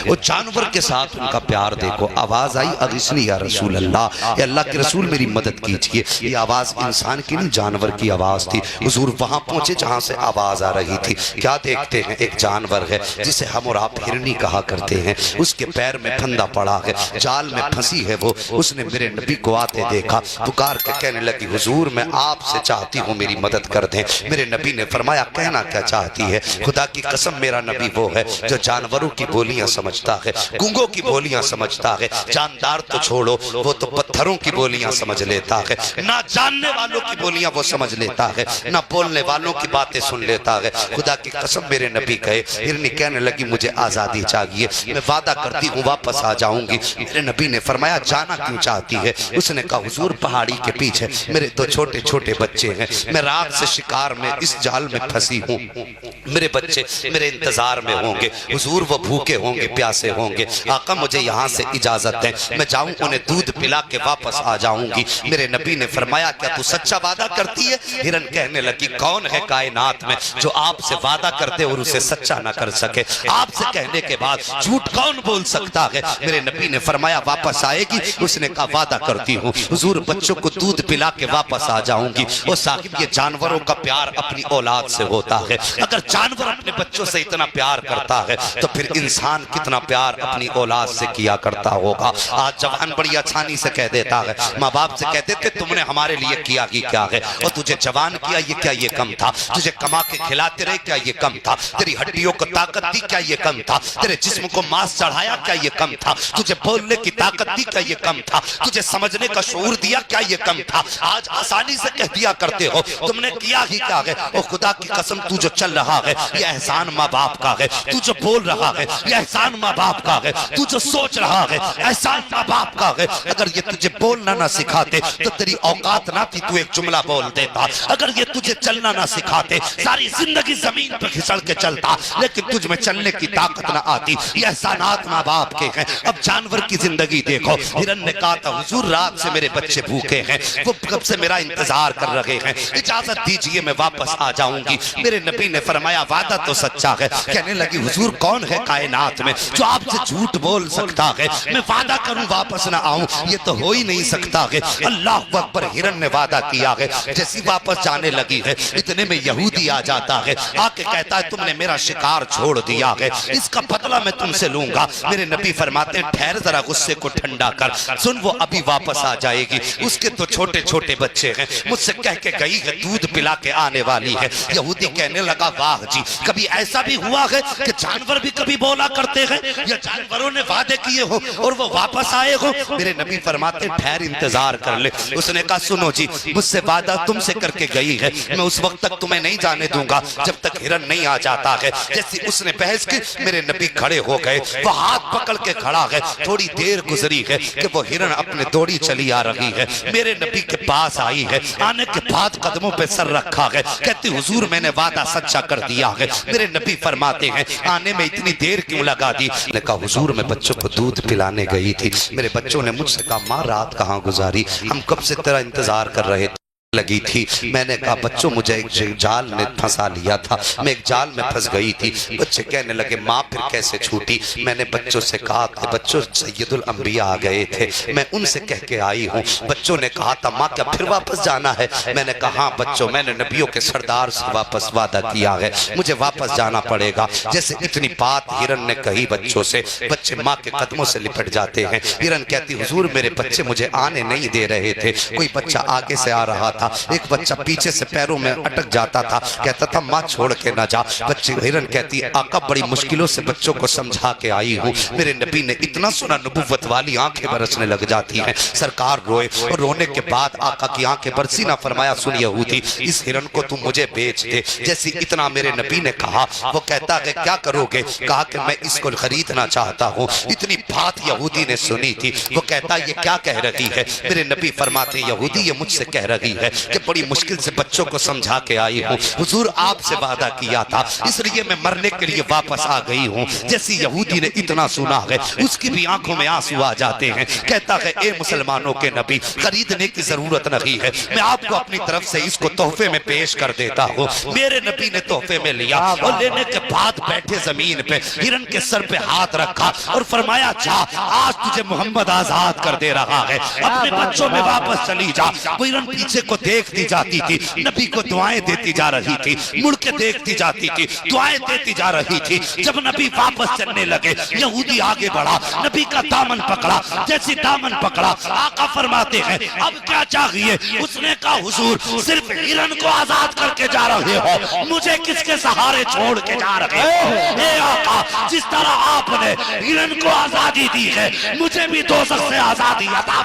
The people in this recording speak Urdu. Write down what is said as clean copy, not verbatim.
وہ جانور کے ساتھ ان کا پیار دیکھو. آواز آئی اغثنی یا رسول اللہ، اے اللہ کے رسول میری مدد کیجئے. یہ آواز انسان کی نہیں جانور کی آواز تھی. حضور وہاں پہنچے جہاں سے آواز آ رہی تھی. کیا دیکھتے ہیں؟ ایک جانور ہے جسے ہم اور آپ ہرنی کہا کرتے ہیں. اس کے پیر میں پھندا پڑا ہے، جال میں پھنسی ہے وہ. اس نے میرے نبی کو آتے دیکھا، پکار کے کہنے لگی حضور میں آپ سے چاہتی ہوں میری مدد کر دیں. میرے نبی نے فرمایا کہنا کیا چاہتی ہے؟ خدا کی قسم میرا نبی وہ ہے جو جانوروں کی بولیاں سمجھتا ہے، گونگوں کی بولیاں سمجھتا ہے. جاندار تو چھوڑو، وہ تو پتھروں کی بولیاں سمجھ لیتا ہے. نہ جاننے والوں کی بولیاں وہ سمجھ لیتا ہے، نہ بولنے والوں کی باتیں سن لیتا ہے. خدا کی قسم میرے نبی کہے. ہرنی کہنے لگی مجھے آزادی چاہیے، میں وعدہ کرتی ہوں واپس آ جاؤں گی. میرے نبی نے فرمایا جانا کیوں چاہتی ہے؟ اس نے کہا حضور پہاڑی کے پیچھے میرے دو چھوٹے چھوٹے بچے ہیں، میں رات سے شکار میں اس جال میں پھنسی ہوں. میرے بچے میرے انتظار میں ہوں گے. حضور وہ بھوکے ہوں گے، پیاسے ہوں گے. آقا مجھے یہاں سے اجازت دیں، میں جاؤں انہیں دودھ پلا کے واپس آ جاؤں گی. میرے نبی نے فرمایا کیا تو سچا وعدہ کرتی ہے؟ ہرن کہنے لگی کون ہے کائنات میں جو آپ سے وعدہ کرتے اور اسے سچا نہ کر سکے؟ آپ سے کہنے کے بعد جھوٹ کون بول سکتا ہے؟ میرے نبی نے فرمایا واپس آئے گی؟ اس نے کہا وعدہ کرتی ہوں حضور بچوں کو دودھ پلا کے واپس آ جاؤں گی. وہ صاحب یہ جانوروں کا پیار اپنی اولاد سے ہوتا ہے. اگر جانور اپنے بچوں سے اتنا پیار کرتا ہے تو پھر انسان کتنا پیار اپنی اولاد سے کیا کرتا ہوگا. آج جوان بڑی آسانی سے کہہ دیتا ہے، ماں باپ سے کہتے تھے تم نے ہمارے لیے کیا ہی کیا ہے، اور تجھے جوان کیا یہ کیا یہ کم تھا؟ تجھے کما کے کھلاتے رہے کیا یہ کم تھا؟ تیری ہڈیوں کو طاقت دی کیا یہ کم تھا؟ تیرے جسم کو ماس چڑھایا کیا یہ کم تھا؟ تجھے بولنے کی طاقت دی کیا یہ کم تھا؟ تجھے سمجھنے کا شعور دیا کیا یہ کم تھا؟ آج آسانی سے کہہ دیا کرتے ہو تم نے کیا ہی کیا ہے. اور خدا کی قسم تو جو چل رہا ہے یہ احسان ماں باپ کا ہے. تو جو بول رہا ہے یہ احسان ماں باپ کا ہے. تو جو سوچ رہا ہے احسان ماں باپ کا ہے. اگر یہ تجھے بولنا نہ سکھاتے تو تیری اوقات نہ تھی تو ایک جملہ بول دیتا. اگر یہ تجھے چلنا نہ سکھاتے ساری زندگی زمین پہ کھسڑ کے چلتا، لیکن تجھ میں چلنے کی طاقت نہ آتی. یہ احسانات ماں باپ کے ہیں. اب جانور کی زندگی دیکھو. ہرن نے کہا تھا حضور رات سے میرے بچے بھوکے ہیں، وہ کب سے میرا انتظار کر رہے ہیں، اجازت دیجئے میں واپس آ جاؤں گی. میرے نبی نے فرمایا وعدہ تو سچا ہے. کہنے لگی حضور کون ہے کائنات میں جو آپ سے جھوٹ بول سکتا ہے؟ میں وعدہ کروں واپس نہ آؤں، یہ تو ہو ہی نہیں سکتا ہے. اللہ اکبر. ہرن نے وعدہ کیا ہے. جیسی واپس جانے لگی ہے اتنے میں یہودی آ جاتا ہے، آ کے کہتا ہے تم نے میرا شکار چھوڑ دیا ہے، اس کا بدلہ میں تم سے لوں گا. میرے نبی فرماتے ہیں ٹھہر ذرا غصے کو ٹھنڈا کر، سن وہ ابھی واپس آ جائے گی. اس کے تو چھوٹے چھوٹے بچے ہیں، مجھ سے کہہ کے گئی ہے دودھ پلا کے آنے والی ہے. یہودی کہنے لگا واہ جی، کبھی ایسا بھی ہوا ہے کہ جانور بھی کبھی بولا کرتے ہیں یا جانوروں نے وعدے کیے ہو اور وہ واپس آئے ہو؟ میرے نبی فرماتے ٹھہر انتظار کر لے. اس نے کہا سنو جی، مجھ سے وعدہ تم سے کر کے گئی ہے، میں اس وقت تک تمہیں نہیں جانے دوں گا جب تک ہرن نہیں آ جاتا ہے. جیسی اس نے بحث کی میرے نبی کھڑے ہو گئے، وہ ہاتھ پکڑ کے کھڑا ہے. تھوڑی دیر گزری ہے کہ وہ ہرن اپنے دوڑی چلی آ رہی ہے، میرے نبی کے پاس آئی ہے. آنے کے بعد قدموں پہ سر رکھا ہے، کہتی حضور میں نے وعدہ سچا کر دیا ہے. میرے نبی فرماتے ہیں آنے میں اتنی دیر کیوں لگا دی؟ نے کہا حضور میں بچوں کو دودھ پلانے گئی تھی، میرے بچوں نے مجھ سے کہا ماں رات کہاں گزاری، ہم کب سے تیرا انتظار کر رہے تھے لگی تھی. میں نے کہا بچوں مجھے ایک جال نے پھنسا لیا تھا، میں ایک جال میں پھنس گئی تھی. بچے کہنے لگے ماں پھر کیسے چھوٹی؟ میں نے بچوں سے کہا کہ بچوں سید الانبیاء آ گئے تھے، میں ان سے کہہ کے آئی ہوں. بچوں نے کہا تھا ماں کیا پھر واپس جانا ہے؟ میں نے کہا ہاں بچوں، میں نے نبیوں کے سردار سے واپس وعدہ کیا ہے، مجھے واپس جانا پڑے گا. جیسے اتنی بات ہرن نے کہی بچوں سے، بچے ماں کے قدموں سے لپٹ جاتے ہیں. ہرن کہتی حضور میرے بچے مجھے آنے نہیں دے رہے تھے، کوئی بچہ آگے سے آ رہا تھا، ایک بچہ پیچھے سے پیروں میں اٹک جاتا تھا، کہتا تھا ماں چھوڑ کے نہ جا. بچے ہرن کہتی آقا بڑی مشکلوں سے بچوں کو سمجھا کے آئی ہوں. میرے نبی نے اتنا سنا نبوت والی آنکھیں برسنے لگ جاتی ہیں. سرکار روئے اور رونے کے بعد آقا کی آنکھیں برسی نہ. فرمایا سن یہودی اس ہرن کو تم مجھے بیچ دے. جیسی اتنا میرے نبی نے کہا وہ کہتا ہے کیا کرو گے؟ کہا کہ میں اس کو خریدنا چاہتا ہوں. اتنی بات یہودی نے سنی تھی. وہ کہتا یہ کیا کہہ رہی ہے؟ میرے نبی فرماتے یہودی یہ مجھ سے کہہ رہی ہے کہ بڑی مشکل سے بچوں کو سمجھا کے آئی ہوں، حضور آپ سے وعدہ کیا تھا اس لیے میں مرنے کے لیے واپس آ گئی ہوں۔ جیسی یہودی نے اتنا سنا ہے اس کی بھی آنکھوں میں آنسو آ جاتے ہیں، کہتا ہے اے مسلمانوں کے نبی خریدنے کی ضرورت نہیں ہے، میں آپ کو اپنی طرف سے اس کو تحفے میں پیش کر دیتا ہوں۔ میرے نبی نے تحفے میں لیا اور لینے کے بعد بیٹھے زمین پہ ہرن کے سر پہ ہاتھ رکھا اور فرمایا جا آج تجھے محمد آزاد کر دے رہا ہے، اپنے بچوں میں واپس چلی جا۔ وہ ہرن پیچھے کو دیکھتی جاتی تھی، نبی کو دعائیں دیتی جا رہی تھی، مڑ کے دیکھتی جاتی تھی، دعائیں دیتی جا رہی تھی۔ جب نبی واپس چلنے لگے یہودی آگے بڑھا، نبی کا دامن پکڑا، جیسی دامن پکڑا آقا فرماتے ہیں اب کیا چاہیے؟ اس نے کہا حضور صرف ہرن کو آزاد کر کے جا رہے ہو، مجھے کس کے سہارے چھوڑ کے جا رہے ہو؟ اے آقا جس طرح آپ نے ہرن کو آزادی دی ہے مجھے بھی دوزخ سے آزادی عطا